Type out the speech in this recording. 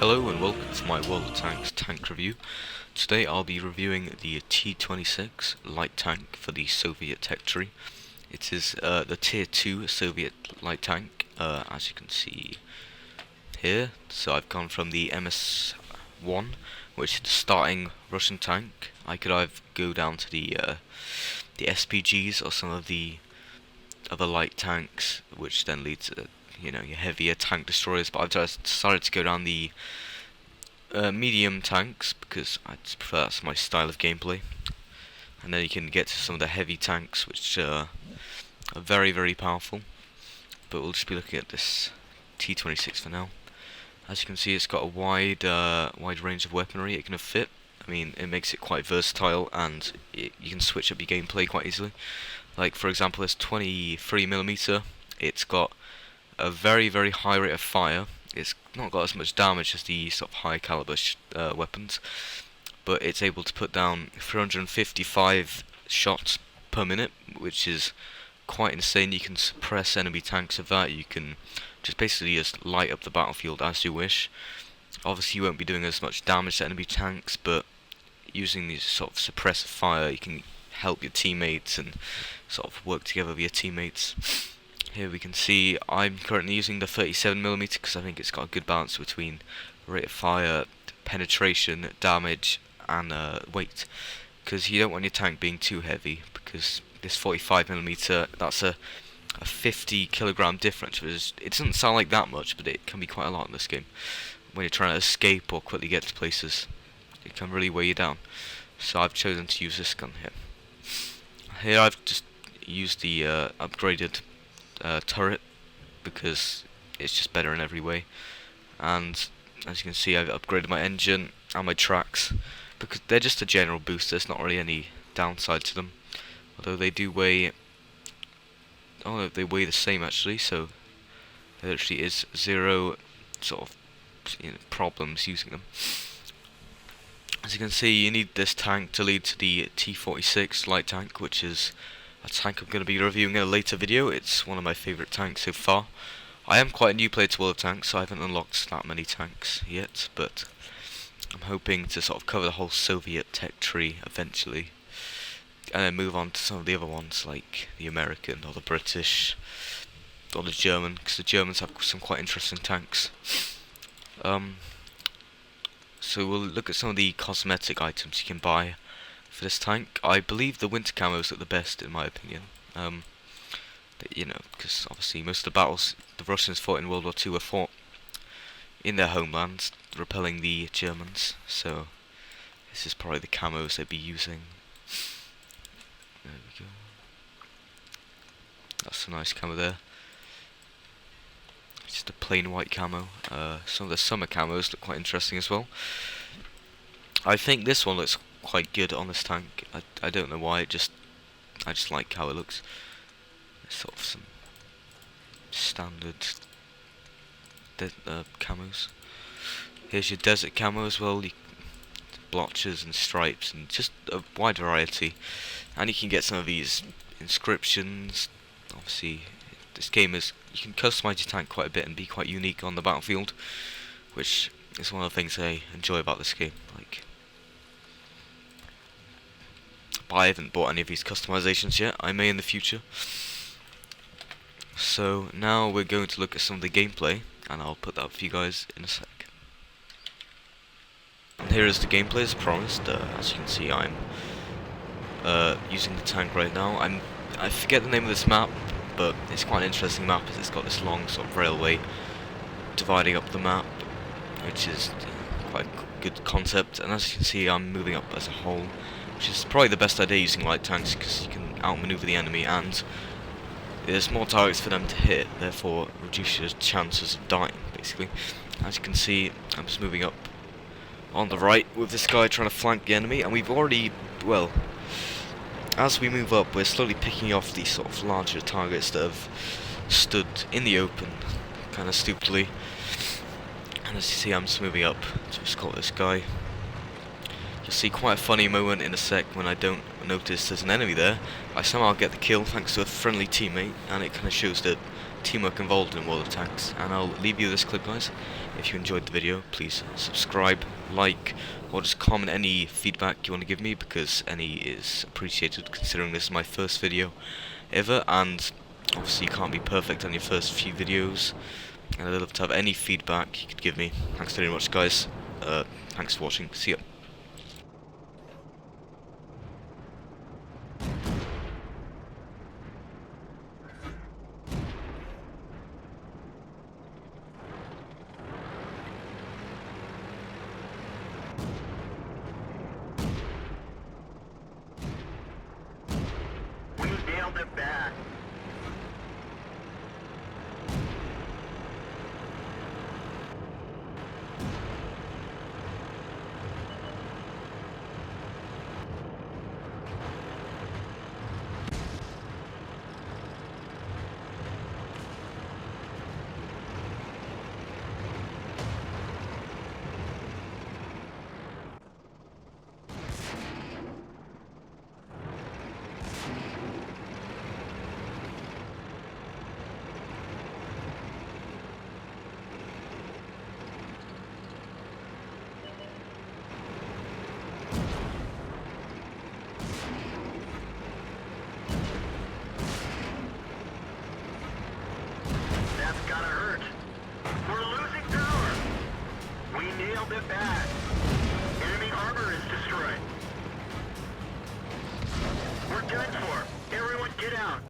Hello and welcome to my World of Tanks tank review. Today I'll be reviewing the T-26 light tank for the Soviet tech tree. It is the tier 2 Soviet light tank, as you can see here. So I've gone from the MS-1, which is the starting Russian tank. I could either go down to the SPGs or some of the other light tanks, which then leads to your heavier tank destroyers, but I've just decided to go down the medium tanks because I just prefer that's my style of gameplay. And then you can get to some of the heavy tanks, which are very, very powerful. But we'll just be looking at this T-26 for now. As you can see, it's got a wide range of weaponry it can fit. I mean, it makes it quite versatile, and you can switch up your gameplay quite easily. Like, for example, this 23mm, it's got a very, very high rate of fire. It's not got as much damage as the sort of high caliber weapons, but it's able to put down 355 shots per minute, which is quite insane. You can suppress enemy tanks with that. You can just basically just light up the battlefield as you wish. Obviously you won't be doing as much damage to enemy tanks, but using these sort of suppressive fire, you can help your teammates and sort of work together with your teammates. Here we can see I'm currently using the 37mm because I think it's got a good balance between rate of fire, penetration, damage, and weight. Because you don't want your tank being too heavy, because this 45mm, that's a 50 kilogram difference. It doesn't sound like that much, but it can be quite a lot in this game. When you're trying to escape or quickly get to places, it can really weigh you down. So I've chosen to use this gun here. Here I've just used the upgraded turret because it's just better in every way, and as you can see I've upgraded my engine and my tracks because they're just a general boost. There's not really any downside to them, although they do weigh, they weigh the same actually, so there actually is zero sort of problems using them. As you can see, you need this tank to lead to the T-46 light tank, which is a tank I'm going to be reviewing in a later video. It's one of my favourite tanks so far. I am quite a new player to World of Tanks, so I haven't unlocked that many tanks yet, but I'm hoping to sort of cover the whole Soviet tech tree eventually, and then move on to some of the other ones like the American or the British or the German, because the Germans have some quite interesting tanks. So we'll look at some of the cosmetic items you can buy for this tank. I believe the winter camos are the best in my opinion. Because obviously most of the battles the Russians fought in World War II were fought in their homelands, repelling the Germans. So this is probably the camos they'd be using. There we go. That's a nice camo there. Just a plain white camo. Some of the summer camos look quite interesting as well. I think this one looks quite good on this tank. I don't know why. I just like how it looks. There's sort of some standard camos. Here's your desert camo as well. Blotches and stripes and just a wide variety. And you can get some of these inscriptions. Obviously, this game is, you can customize your tank quite a bit and be quite unique on the battlefield, which is one of the things I enjoy about this game. But I haven't bought any of these customizations yet. I may in the future. So now we're going to look at some of the gameplay, and I'll put that up for you guys in a sec. And here is the gameplay as promised. As you can see, I'm using the tank right now. I forget the name of this map, but it's quite an interesting map as it's got this long sort of railway dividing up the map, which is quite a good concept. And as you can see, I'm moving up as a whole, which is probably the best idea using light tanks because you can outmaneuver the enemy and there's more targets for them to hit, therefore reduce your chances of dying basically. As you can see, I'm just moving up on the right with this guy trying to flank the enemy, and we've already, well, as we move up we're slowly picking off these sort of larger targets that have stood in the open kind of stupidly. And as you see, I'm just moving up to escort this guy. You'll see quite a funny moment in a sec when I don't notice there's an enemy there. I somehow get the kill thanks to a friendly teammate, and it kind of shows that teamwork involved in World of Tanks. And I'll leave you this clip, guys. If you enjoyed the video, please subscribe, like, or just comment any feedback you want to give me, because any is appreciated considering this is my first video ever, and obviously you can't be perfect on your first few videos, and I'd love to have any feedback you could give me. Thanks very much, guys. Thanks for watching. See ya. We nailed it back. That's gotta hurt. We're losing power. We nailed it back. Enemy armor is destroyed. We're done for.